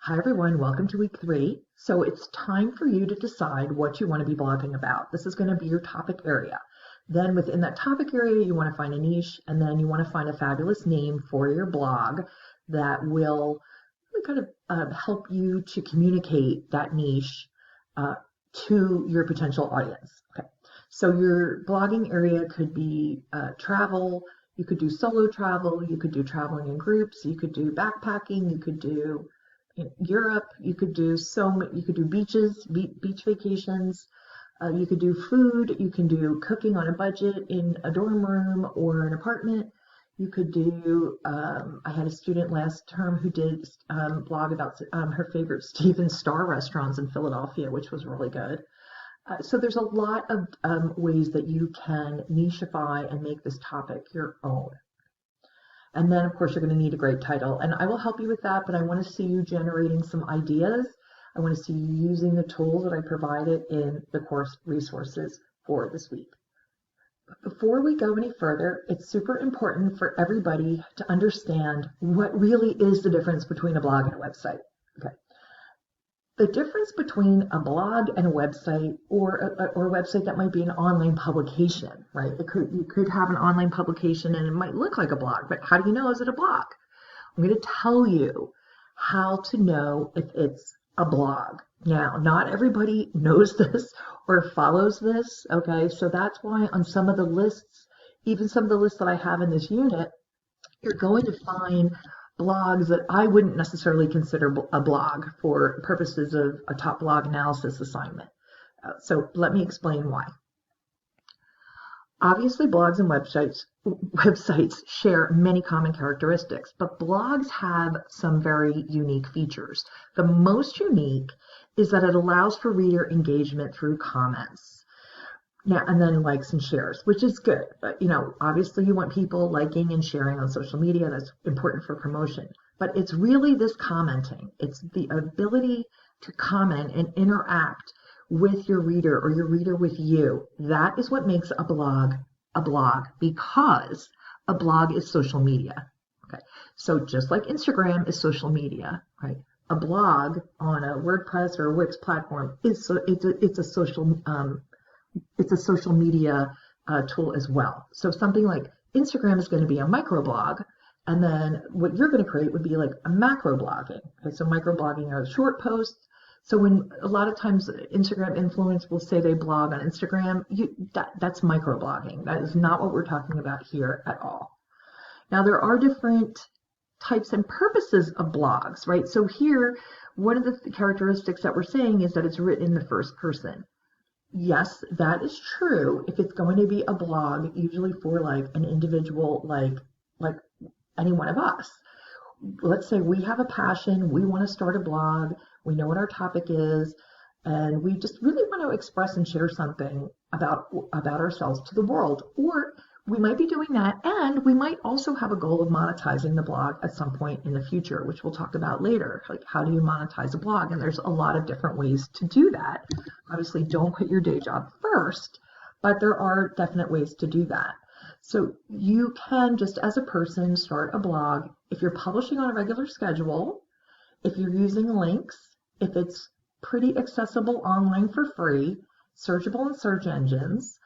Hi everyone, welcome to week 3. So it's time for you to decide what you want to be blogging about. This is going to be your topic area. Then within that topic area, you want to find a niche, and then you want to find a fabulous name for your blog that will really kind of help you to communicate that niche to your potential audience. Okay. So your blogging area could be travel. You could do solo travel. You could do traveling in groups. You could do backpacking. You could do in Europe. You could do you could do beaches, beach vacations. You could do food. You can do cooking on a budget in a dorm room or an apartment. You could do, I had a student last term who did blog about her favorite Steven Star restaurants in Philadelphia, which was really good. So there's a lot of ways that you can nicheify and make this topic your own. And then, of course, you're going to need a great title. And I will help you with that, but I want to see you generating some ideas. I want to see you using the tools that I provided in the course resources for this week. But before we go any further, it's super important for everybody to understand what really is the difference between a blog and a website. Okay. The difference between a blog and a website, or a website that might be an online publication, right? You could have an online publication and it might look like a blog, but how do you know is it a blog? I'm going to tell you how to know if it's a blog. Now, not everybody knows this or follows this, okay? So that's why on some of the lists, even some of the lists that I have in this unit, you're going to find blogs that I wouldn't necessarily consider a blog for purposes of a top blog analysis assignment. So let me explain why. Obviously, blogs and websites share many common characteristics, but blogs have some very unique features. The most unique is that it allows for reader engagement through comments. Yeah, and then likes and shares, which is good. But, obviously you want people liking and sharing on social media. That's important for promotion. But it's really this commenting. It's the ability to comment and interact with your reader or your reader with you. That is what makes a blog because a blog is social media. Okay, so just like Instagram is social media, right? A blog on a WordPress or a Wix platform is it's a social media tool as well. So something like Instagram is going to be a microblog, and then what you're going to create would be like a macro blogging. Okay, so microblogging are short posts. So when a lot of times Instagram influencers will say they blog on Instagram, that's microblogging. That is not what we're talking about here at all. Now there are different types and purposes of blogs, right? So here, one of the characteristics that we're saying is that it's written in the first person. Yes, that is true if it's going to be a blog, usually for like an individual, like any one of us. Let's say we have a passion, we want to start a blog, we know what our topic is, and we just really want to express and share something about ourselves to the world. Or we might be doing that, and we might also have a goal of monetizing the blog at some point in the future, which we'll talk about later. Like, how do you monetize a blog? And there's a lot of different ways to do that. Obviously, don't put your day job first, but there are definite ways to do that. So you can, just as a person, start a blog if you're publishing on a regular schedule, if you're using links, if it's pretty accessible online for free, searchable in search engines,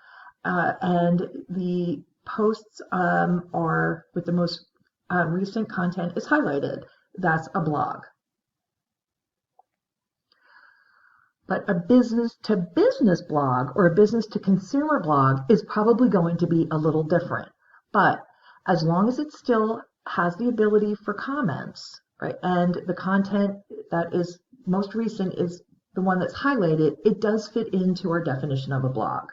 and the posts are with the most recent content is highlighted. That's a blog. But a business-to-business blog or a business-to-consumer blog is probably going to be a little different. But as long as it still has the ability for comments, right, and the content that is most recent is the one that's highlighted, it does fit into our definition of a blog.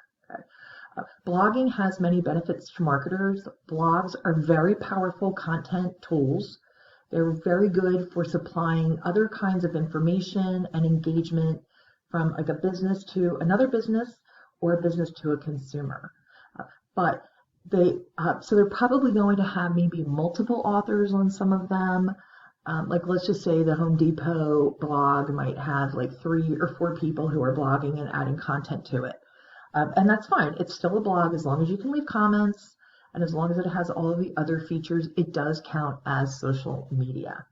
Blogging has many benefits to marketers. Blogs are very powerful content tools. They're very good for supplying other kinds of information and engagement from like a business to another business or a business to a consumer. So they're probably going to have maybe multiple authors on some of them. Like let's just say the Home Depot blog might have like 3 or 4 people who are blogging and adding content to it. And that's fine. It's still a blog as long as you can leave comments and as long as it has all of the other features, it does count as social media.